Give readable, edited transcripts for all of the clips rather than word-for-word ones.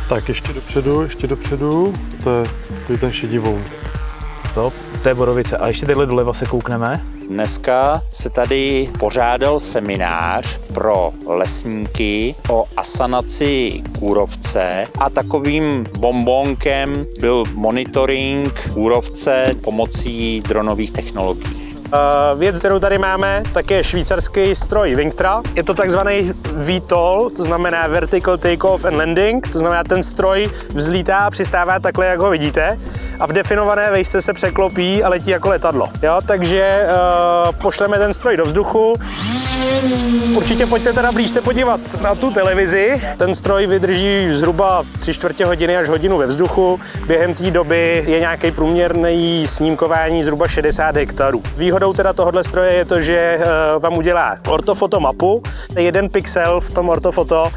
Tak ještě dopředu, to je ten šedivoun. To je borovice. A ještě takhle doleva se koukneme. Dneska se tady pořádal seminář pro lesníky o asanaci kůrovce a takovým bombonkem byl monitoring kůrovce pomocí dronových technologií. Věc, kterou tady máme, tak je švýcarský stroj Wingtra. Je to takzvaný VTOL, to znamená Vertical Takeoff and Landing, to znamená ten stroj vzlítá a přistává takhle, jak ho vidíte. A v definované výšce se překlopí a letí jako letadlo. Jo? Takže pošleme ten stroj do vzduchu. Určitě pojďte teda blíž se podívat na tu televizi. Ten stroj vydrží zhruba 3/4 hodiny až hodinu ve vzduchu. Během té doby je nějaký průměrný snímkování zhruba 60 hektarů. Výhodou teda tohohle stroje je to, že vám udělá ortofoto mapu. Jeden pixel v tom ortofoto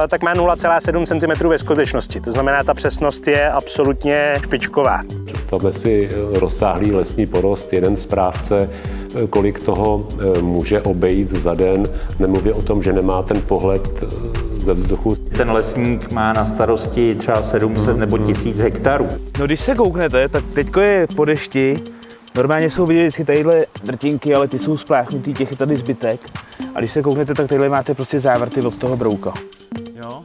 tak má 0,7 cm ve skutečnosti. To znamená, ta přesnost je absolutně špičková. Představme si rozsáhlý lesní porost, jeden správce, kolik toho může obejít za den, nemluvě o tom, že nemá ten pohled ze vzduchu. Ten lesník má na starosti třeba 700 nebo 1000 hektarů. No když se kouknete, tak teďko je po dešti. Normálně jsou vidět vždycky tadyhle drtinky, ale ty jsou spláchnutý, těch je tady zbytek. A když se kouknete, tak tadyhle máte prostě závrty od toho brouka. Jo?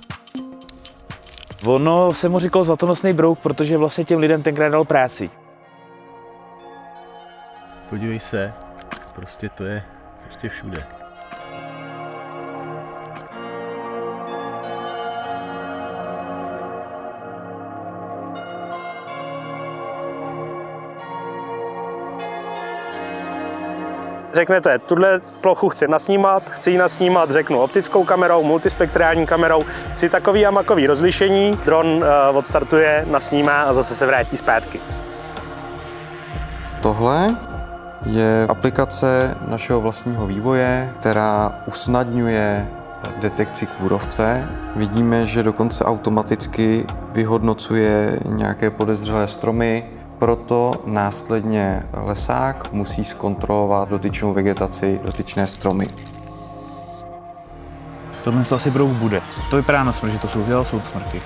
Ono se mu říkalo zlatonosný brouk, protože vlastně těm lidem tenkrát dal práci. Podívej se, prostě to je prostě všude. Řeknete, tuhle plochu chci ji nasnímat, řeknu optickou kamerou, multispektrální kamerou, chci takový a makový rozlišení, dron odstartuje, nasnímá a zase se vrátí zpátky. Tohle je aplikace našeho vlastního vývoje, která usnadňuje detekci kůrovce. Vidíme, že dokonce automaticky vyhodnocuje nějaké podezřelé stromy, proto následně lesák musí zkontrolovat dotyčnou vegetaci, dotyčné stromy. Tohle to asi brouk bude. To vypadá na smrk, že to jsou smrky.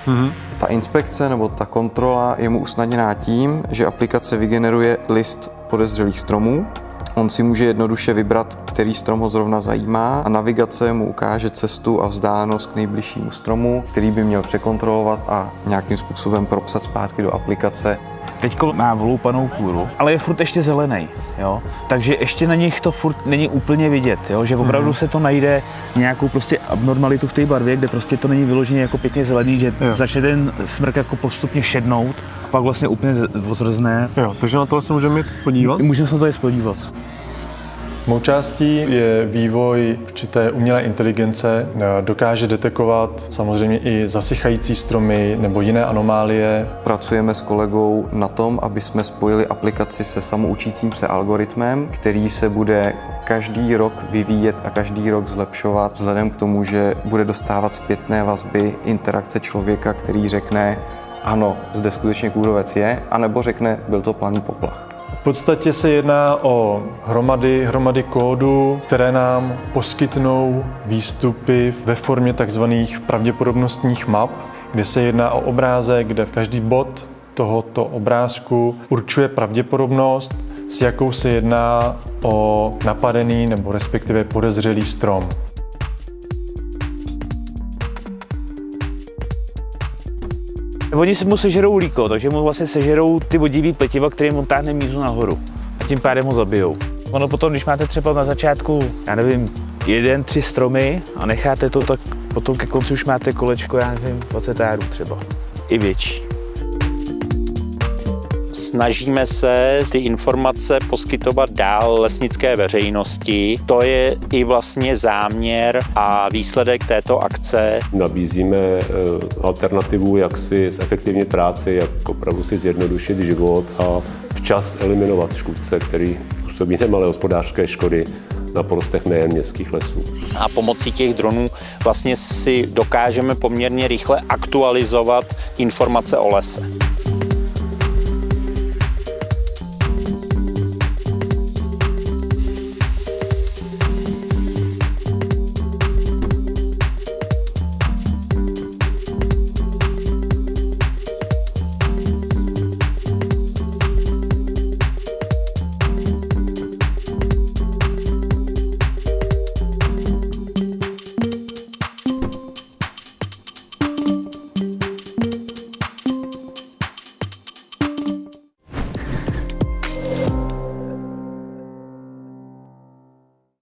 Ta inspekce nebo ta kontrola je mu usnadněná tím, že aplikace vygeneruje list podezřelých stromů. On si může jednoduše vybrat, který strom ho zrovna zajímá a navigace mu ukáže cestu a vzdálenost k nejbližšímu stromu, který by měl překontrolovat a nějakým způsobem propsat zpátky do aplikace. Teďko má vloupanou kůru, ale je furt ještě zelený, jo? Takže ještě na nich to furt není úplně vidět, jo? Že opravdu se to najde nějakou prostě abnormalitu v té barvě, kde prostě to není vyloženě jako pěkně zelený, že začne ten smrk jako postupně šednout a pak vlastně úplně ozrzne. Jo, takže na tohle se můžeme jít podívat? Můžeme se na to jít podívat. Mou částí je vývoj určité umělé inteligence, dokáže detekovat samozřejmě i zasychající stromy nebo jiné anomálie. Pracujeme s kolegou na tom, aby jsme spojili aplikaci se samoučícím se algoritmem, který se bude každý rok vyvíjet a každý rok zlepšovat, vzhledem k tomu, že bude dostávat zpětné vazby interakce člověka, který řekne, ano, zde skutečně kůrovec je, anebo řekne, byl to planý poplach. V podstatě se jedná o hromady kódu, které nám poskytnou výstupy ve formě takzvaných pravděpodobnostních map, kde se jedná o obrázek, kde každý bod tohoto obrázku určuje pravděpodobnost, s jakou se jedná o napadený nebo respektive podezřelý strom. Oni si mu sežerou líko, takže mu vlastně sežerou ty vodivý pletiva, kterým on táhne mízu nahoru a tím pádem ho zabijou. Ono potom, když máte třeba na začátku, já nevím, 1-3 stromy a necháte to, tak potom ke konci už máte kolečko, já nevím, 20 hektarů třeba, i větší. Snažíme se ty informace poskytovat dál lesnické veřejnosti. To je i vlastně záměr a výsledek této akce. Nabízíme alternativu, jak si zefektivnit práci, jak opravdu si zjednodušit život a včas eliminovat škůdce, který působí nemalé hospodářské škody na porostech nejen městských lesů. A pomocí těch dronů vlastně si dokážeme poměrně rychle aktualizovat informace o lese.